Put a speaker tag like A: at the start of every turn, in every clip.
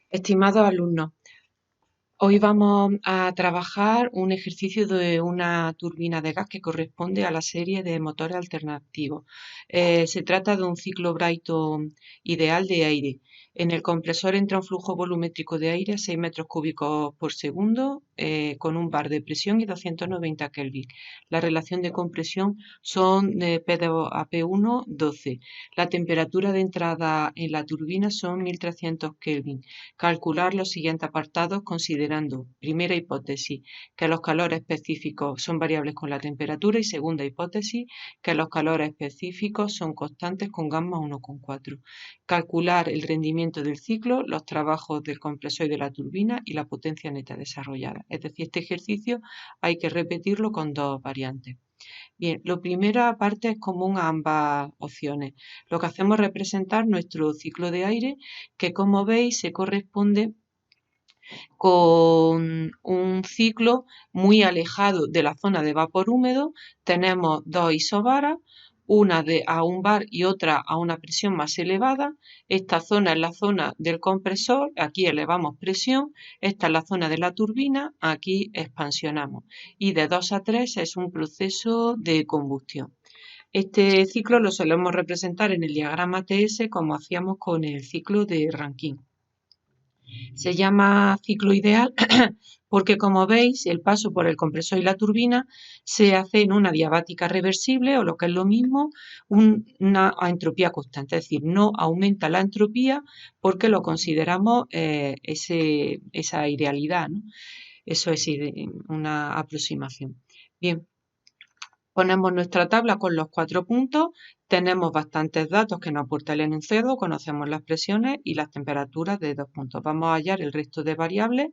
A: Estimados alumnos, hoy vamos a trabajar un ejercicio de una turbina de gas que corresponde a la serie de motores alternativos. Se trata de un ciclo Brayton ideal de aire. En el compresor entra un flujo volumétrico de aire a 6 metros cúbicos por segundo con un bar de presión y 290 Kelvin. La relación de compresión son de P2 a P1, 12. La temperatura de entrada en la turbina son 1300 Kelvin. Calcular los siguientes apartados considerando, primera hipótesis, que los calores específicos son variables con la temperatura y segunda hipótesis, que los calores específicos son constantes con gamma 1,4. Calcular el rendimiento del ciclo, los trabajos del compresor y de la turbina y la potencia neta desarrollada. Es decir, este ejercicio hay que repetirlo con dos variantes. Bien, la primera parte es común a ambas opciones. Lo que hacemos es representar nuestro ciclo de aire, que como veis se corresponde con un ciclo muy alejado de la zona de vapor húmedo. Tenemos dos isobaras, una a un bar y otra a una presión más elevada. Esta zona es la zona del compresor, aquí elevamos presión. Esta es la zona de la turbina, aquí expansionamos. Y de 2 a 3 es un proceso de combustión. Este ciclo lo solemos representar en el diagrama TS como hacíamos con el ciclo de Rankine. Se llama ciclo ideal porque, como veis, el paso por el compresor y la turbina se hace en una diabática reversible, o lo que es lo mismo, una entropía constante, es decir, no aumenta la entropía porque lo consideramos esa idealidad, ¿no? Eso es una aproximación. Bien, ponemos nuestra tabla con los 4 puntos, tenemos bastantes datos que nos aporta el enunciado, conocemos las presiones y las temperaturas de 2 puntos. Vamos a hallar el resto de variables.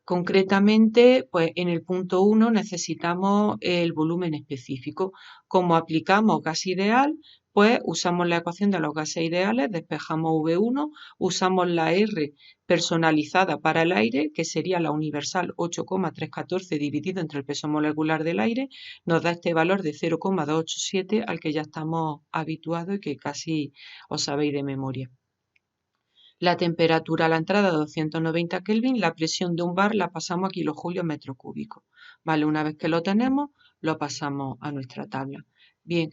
A: Concretamente, pues en el punto 1 necesitamos el volumen específico. Como aplicamos gas ideal, pues usamos la ecuación de los gases ideales, despejamos V1, usamos la R personalizada para el aire, que sería la universal 8,314 dividido entre el peso molecular del aire, nos da este valor de 0,287 al que ya estamos habituados y que casi os sabéis de memoria. La temperatura a la entrada 290 Kelvin, la presión de un bar la pasamos a kilojulios metro cúbico. Vale, una vez que lo tenemos, lo pasamos a nuestra tabla. Bien,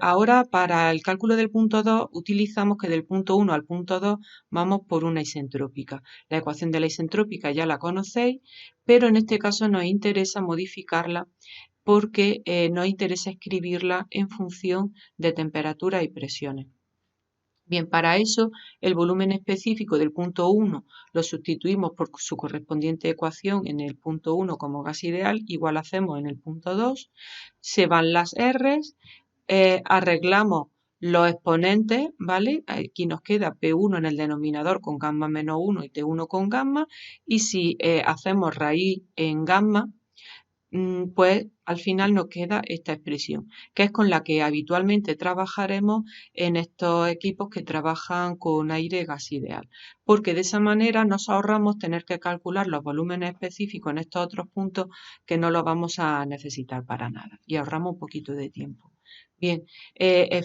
A: ahora para el cálculo del punto 2 utilizamos que del punto 1 al punto 2 vamos por una isentrópica. La ecuación de la isentrópica ya la conocéis, pero en este caso nos interesa modificarla porque nos interesa escribirla en función de temperatura y presiones. Bien, para eso el volumen específico del punto 1 lo sustituimos por su correspondiente ecuación en el punto 1 como gas ideal, igual hacemos en el punto 2, se van las R's, arreglamos los exponentes, ¿vale? Aquí nos queda P1 en el denominador con gamma menos 1 y T1 con gamma, y si hacemos raíz en gamma, pues al final nos queda esta expresión, que es con la que habitualmente trabajaremos en estos equipos que trabajan con aire gas ideal, porque de esa manera nos ahorramos tener que calcular los volúmenes específicos en estos otros puntos que no los vamos a necesitar para nada y ahorramos un poquito de tiempo. Bien,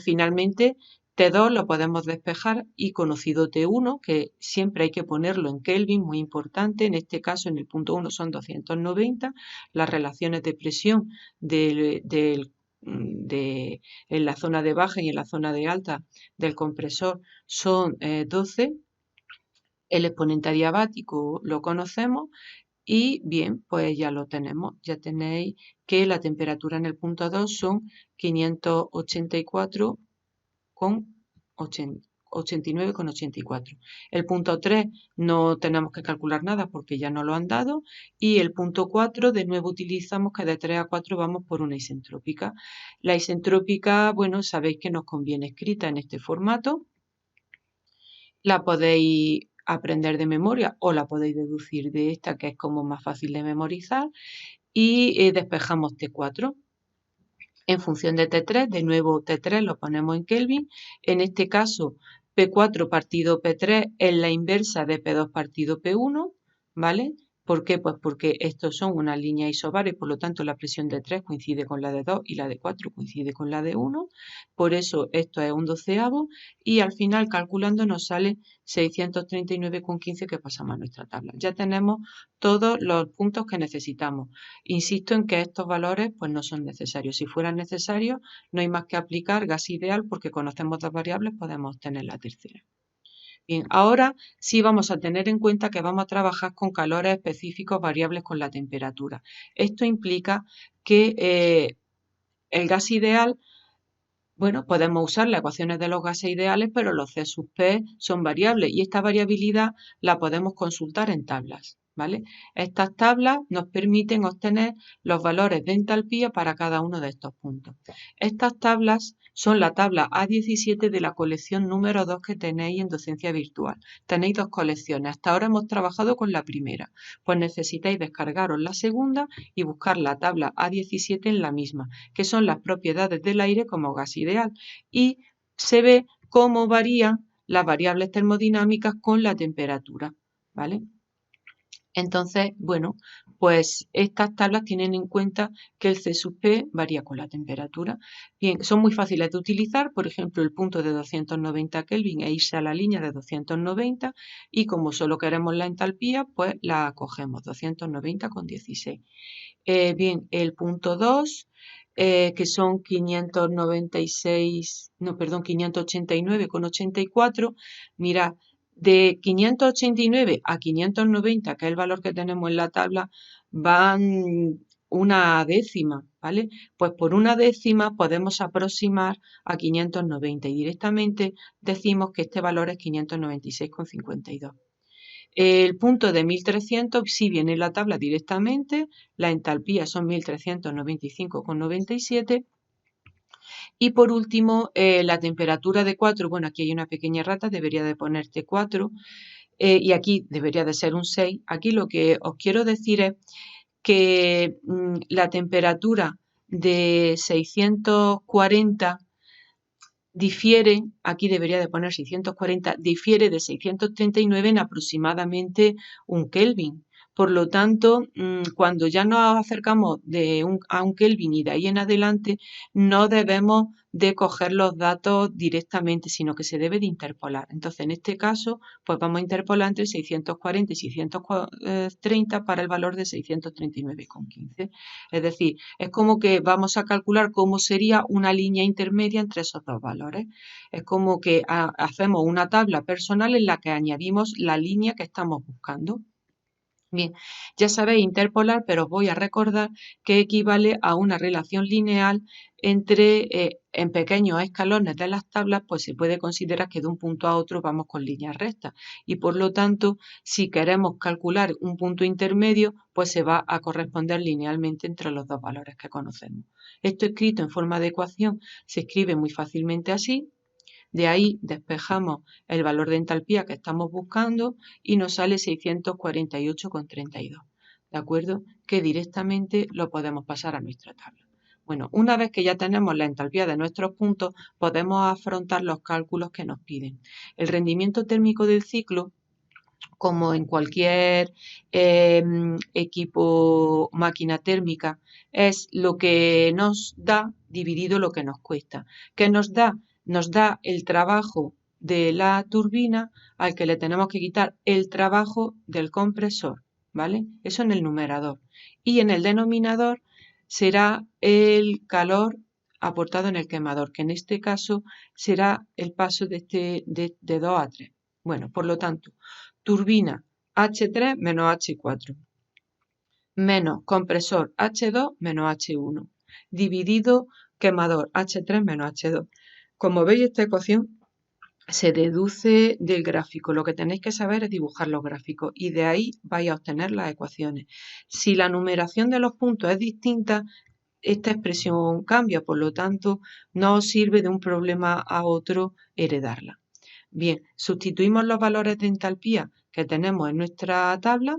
A: finalmente T2 lo podemos despejar y conocido T1, que siempre hay que ponerlo en Kelvin, muy importante, en este caso en el punto 1 son 290, las relaciones de presión en la zona de baja y en la zona de alta del compresor son 12, el exponente adiabático lo conocemos y bien, pues ya lo tenemos, ya tenéis que la temperatura en el punto 2 son 584 con 89,84. El punto 3 no tenemos que calcular nada porque ya nos lo han dado, y el punto 4 de nuevo utilizamos que de 3 a 4 vamos por una isentrópica. La isentrópica, bueno, sabéis que nos conviene escrita en este formato, la podéis aprender de memoria o la podéis deducir de esta, que es como más fácil de memorizar, y despejamos T4. En función de T3, de nuevo T3 lo ponemos en Kelvin. En este caso, P4 partido P3 es la inversa de P2 partido P1, ¿vale? ¿Por qué? Pues porque estos son una línea isobar y por lo tanto la presión de 3 coincide con la de 2 y la de 4 coincide con la de 1. Por eso esto es un doceavo y al final calculando nos sale 639,15 que pasamos a nuestra tabla. Ya tenemos todos los puntos que necesitamos. Insisto en que estos valores pues no son necesarios. Si fueran necesarios no hay más que aplicar gas ideal porque conocemos dos variables, podemos obtener la tercera. Bien, ahora sí vamos a tener en cuenta que vamos a trabajar con calores específicos variables con la temperatura. Esto implica que el gas ideal, bueno, podemos usar las ecuaciones de los gases ideales, pero los C sub P son variables y esta variabilidad la podemos consultar en tablas, ¿vale? Estas tablas nos permiten obtener los valores de entalpía para cada uno de estos puntos. Estas tablas son la tabla A17 de la colección número 2 que tenéis en docencia virtual. Tenéis dos colecciones. Hasta ahora hemos trabajado con la primera. Pues necesitáis descargaros la segunda y buscar la tabla A17 en la misma, que son las propiedades del aire como gas ideal. Y se ve cómo varían las variables termodinámicas con la temperatura, ¿vale? Entonces, bueno, pues estas tablas tienen en cuenta que el C sub P varía con la temperatura. Bien, son muy fáciles de utilizar, por ejemplo, el punto de 290 Kelvin e irse a la línea de 290 y como solo queremos la entalpía, pues la cogemos 290,16. Bien, el punto 2, que son 589,84, mirad, de 589 a 590, que es el valor que tenemos en la tabla, van una décima, ¿vale? Pues por una décima podemos aproximar a 590 y directamente decimos que este valor es 596,52. El punto de 1300 sí viene en la tabla directamente, la entalpía son 1395,97 y por último la temperatura de 4, bueno aquí hay una pequeña errata, debería de ponerte 4 y aquí debería de ser un 6. Aquí lo que os quiero decir es que la temperatura de 640 difiere, aquí debería de poner 640, difiere de 639 en aproximadamente un Kelvin. Por lo tanto, cuando ya nos acercamos a un Kelvin y de ahí en adelante, no debemos de coger los datos directamente, sino que se debe de interpolar. Entonces, en este caso, pues vamos a interpolar entre 640 y 630 para el valor de 639,15. Es decir, es como que vamos a calcular cómo sería una línea intermedia entre esos dos valores. Es como que hacemos una tabla personal en la que añadimos la línea que estamos buscando. Bien, ya sabéis interpolar, pero os voy a recordar que equivale a una relación lineal entre, en pequeños escalones de las tablas, pues se puede considerar que de un punto a otro vamos con líneas rectas. Y por lo tanto, si queremos calcular un punto intermedio, pues se va a corresponder linealmente entre los dos valores que conocemos. Esto escrito en forma de ecuación se escribe muy fácilmente así. De ahí despejamos el valor de entalpía que estamos buscando y nos sale 648,32. ¿De acuerdo? Que directamente lo podemos pasar a nuestra tabla. Bueno, una vez que ya tenemos la entalpía de nuestros puntos, podemos afrontar los cálculos que nos piden. El rendimiento térmico del ciclo, como en cualquier equipo máquina térmica, es lo que nos da dividido lo que nos cuesta. ¿Qué nos da? Nos da el trabajo de la turbina al que le tenemos que quitar el trabajo del compresor, ¿vale? Eso en el numerador. Y en el denominador será el calor aportado en el quemador, que en este caso será el paso de 2 a 3. Bueno, por lo tanto, turbina H3 menos H4 menos compresor H2 menos H1 dividido quemador H3 menos H2. Como veis, esta ecuación se deduce del gráfico. Lo que tenéis que saber es dibujar los gráficos y de ahí vais a obtener las ecuaciones. Si la numeración de los puntos es distinta, esta expresión cambia, por lo tanto, no os sirve de un problema a otro heredarla. Bien, sustituimos los valores de entalpía que tenemos en nuestra tabla,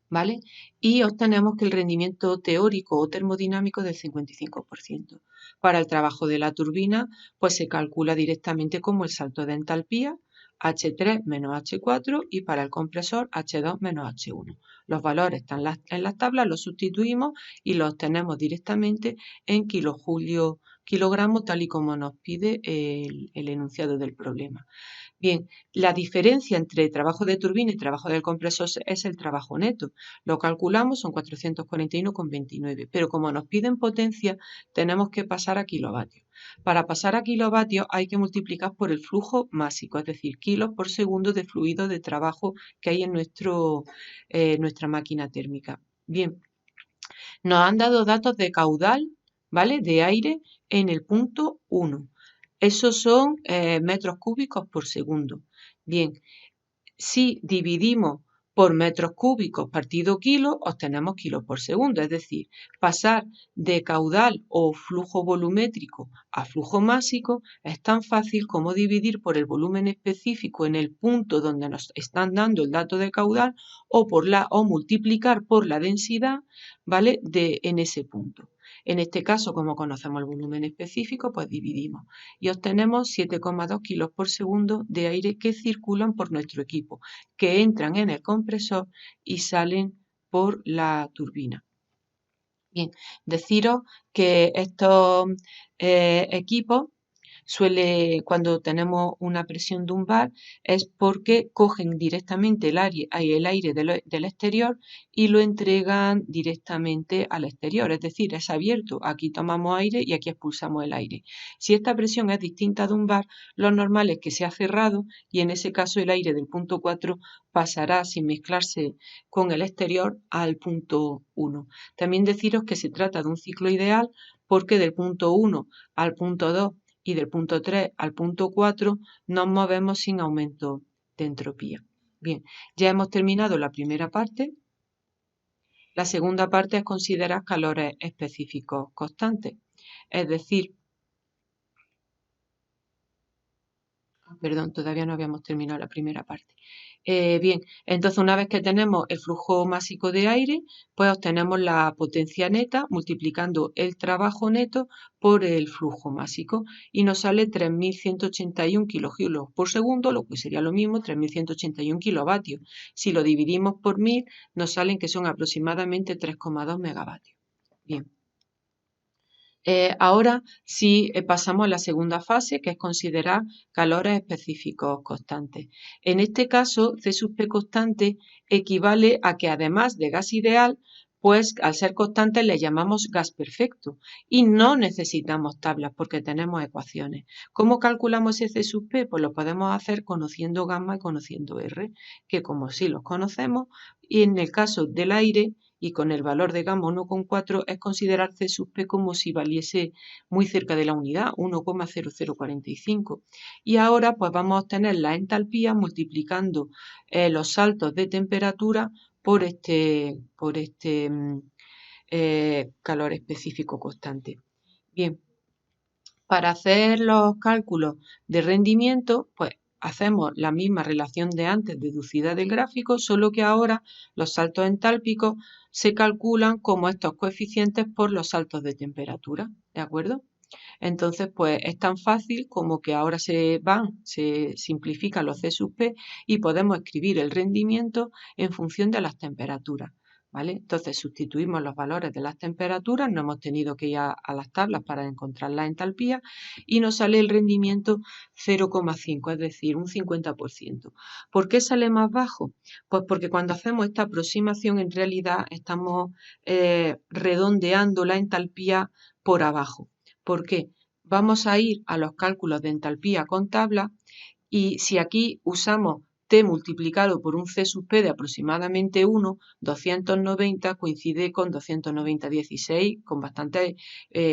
A: ¿vale? Y obtenemos que el rendimiento teórico o termodinámico es del 55%. Para el trabajo de la turbina, pues se calcula directamente como el salto de entalpía, H3 menos H4 y para el compresor H2 menos H1. Los valores están en las tablas, los sustituimos y los obtenemos directamente en kilojulios kilogramos, tal y como nos pide el enunciado del problema. Bien, la diferencia entre trabajo de turbina y trabajo del compresor es el trabajo neto. Lo calculamos, son 441,29, pero como nos piden potencia, tenemos que pasar a kilovatios. Para pasar a kilovatios hay que multiplicar por el flujo másico, es decir, kilos por segundo de fluido de trabajo que hay en nuestra máquina térmica. Bien, nos han dado datos de caudal, ¿vale?, de aire en el punto 1. Esos son metros cúbicos por segundo. Bien, si dividimos por metros cúbicos partido kilo, obtenemos kilos por segundo. Es decir, pasar de caudal o flujo volumétrico a flujo másico es tan fácil como dividir por el volumen específico en el punto donde nos están dando el dato de caudal o multiplicar por la densidad, ¿vale?, en ese punto. En este caso, como conocemos el volumen específico, pues dividimos y obtenemos 7,2 kilos por segundo de aire que circulan por nuestro equipo, que entran en el compresor y salen por la turbina. Bien, deciros que estos equipos cuando tenemos una presión lumbar, es porque cogen directamente el aire del exterior y lo entregan directamente al exterior, es decir, es abierto, aquí tomamos aire y aquí expulsamos el aire. Si esta presión es distinta de lumbar, lo normal es que sea cerrado y en ese caso el aire del punto 4 pasará sin mezclarse con el exterior al punto 1. También deciros que se trata de un ciclo ideal porque del punto 1 al punto 2 y del punto 3 al punto 4 nos movemos sin aumento de entropía. Bien, ya hemos terminado la primera parte. La segunda parte es considerar calores específicos constantes, es decir, perdón, todavía no habíamos terminado la primera parte. Bien, entonces una vez que tenemos el flujo másico de aire, pues obtenemos la potencia neta multiplicando el trabajo neto por el flujo másico y nos sale 3.181 kilojoules por segundo, lo que sería lo mismo, 3.181 kilovatios. Si lo dividimos por 1.000, nos salen que son aproximadamente 3,2 megavatios. Bien. Ahora sí pasamos a la segunda fase, que es considerar calores específicos constantes. En este caso, C sub P constante equivale a que además de gas ideal, pues al ser constante le llamamos gas perfecto y no necesitamos tablas porque tenemos ecuaciones. ¿Cómo calculamos ese C sub P? Pues lo podemos hacer conociendo gamma y conociendo R, que como sí los conocemos, y en el caso del aire, y con el valor de gamma 1,4 es considerar C sub P como si valiese muy cerca de la unidad, 1,0045. Y ahora pues vamos a obtener la entalpía multiplicando los saltos de temperatura por este calor específico constante. Bien, para hacer los cálculos de rendimiento, pues hacemos la misma relación de antes deducida del gráfico, solo que ahora los saltos entálpicos se calculan como estos coeficientes por los saltos de temperatura, ¿de acuerdo? Entonces, pues es tan fácil como que ahora se simplifican los C sub P y podemos escribir el rendimiento en función de las temperaturas, ¿vale? Entonces sustituimos los valores de las temperaturas, no hemos tenido que ir a las tablas para encontrar la entalpía y nos sale el rendimiento 0,5, es decir, un 50%. ¿Por qué sale más bajo? Pues porque cuando hacemos esta aproximación en realidad estamos redondeando la entalpía por abajo. ¿Por qué? Vamos a ir a los cálculos de entalpía con tabla y si aquí usamos T multiplicado por un C sub P de aproximadamente 1, 290 coincide con 290,16 con bastante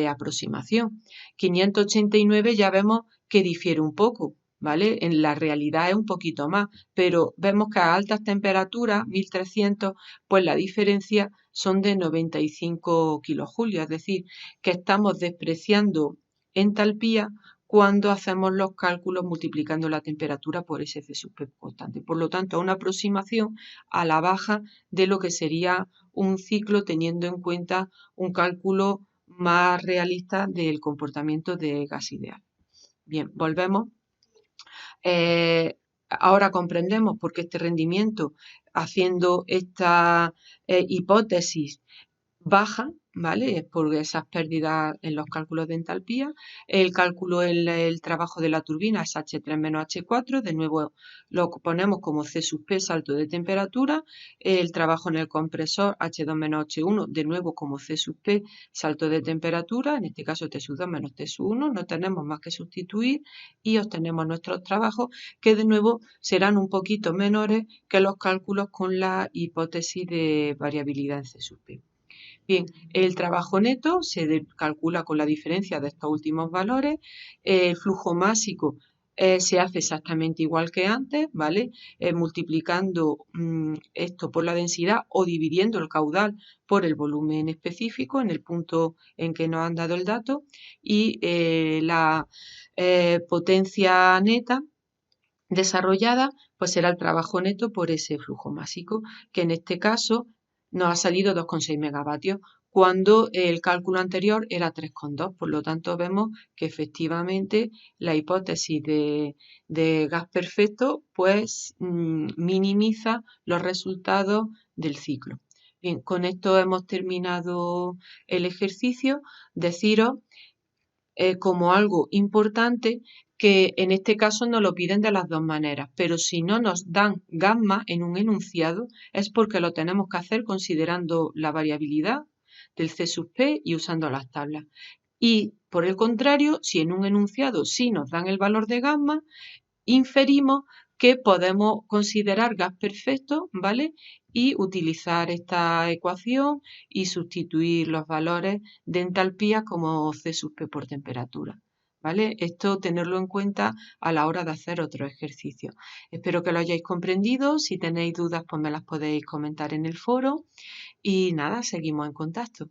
A: aproximación. 589 ya vemos que difiere un poco, ¿vale? En la realidad es un poquito más, pero vemos que a altas temperaturas, 1300, pues la diferencia son de 95 kilojulios, es decir, que estamos despreciando entalpía cuando hacemos los cálculos multiplicando la temperatura por ese C sub P constante. Por lo tanto, una aproximación a la baja de lo que sería un ciclo teniendo en cuenta un cálculo más realista del comportamiento de gas ideal. Bien, volvemos. Ahora comprendemos por qué este rendimiento, haciendo esta hipótesis, baja, ¿vale? Es por esas pérdidas en los cálculos de entalpía. El cálculo, el trabajo de la turbina es H3 menos H4, de nuevo lo ponemos como C sub P, salto de temperatura. El trabajo en el compresor H2 menos H1, de nuevo como C sub P, salto de temperatura, en este caso T sub 2 menos T sub 1, no tenemos más que sustituir y obtenemos nuestros trabajos que de nuevo serán un poquito menores que los cálculos con la hipótesis de variabilidad en C sub P. Bien, el trabajo neto se calcula con la diferencia de estos últimos valores. El flujo másico se hace exactamente igual que antes, ¿vale? Multiplicando esto por la densidad o dividiendo el caudal por el volumen específico en el punto en que nos han dado el dato. Y la potencia neta desarrollada, pues será el trabajo neto por ese flujo másico, que en este caso nos ha salido 2,6 megavatios, cuando el cálculo anterior era 3,2. Por lo tanto, vemos que efectivamente la hipótesis de gas perfecto pues minimiza los resultados del ciclo. Bien, con esto hemos terminado el ejercicio. Deciros como algo importante que en este caso nos lo piden de las dos maneras, pero si no nos dan gamma en un enunciado es porque lo tenemos que hacer considerando la variabilidad del C sub P y usando las tablas. Y por el contrario, si en un enunciado sí nos dan el valor de gamma, inferimos que podemos considerar gas perfecto, ¿vale? Y utilizar esta ecuación y sustituir los valores de entalpía como C sub P por temperatura, ¿vale? Esto tenerlo en cuenta a la hora de hacer otro ejercicio. Espero que lo hayáis comprendido. Si tenéis dudas, pues me las podéis comentar en el foro. Y nada, seguimos en contacto.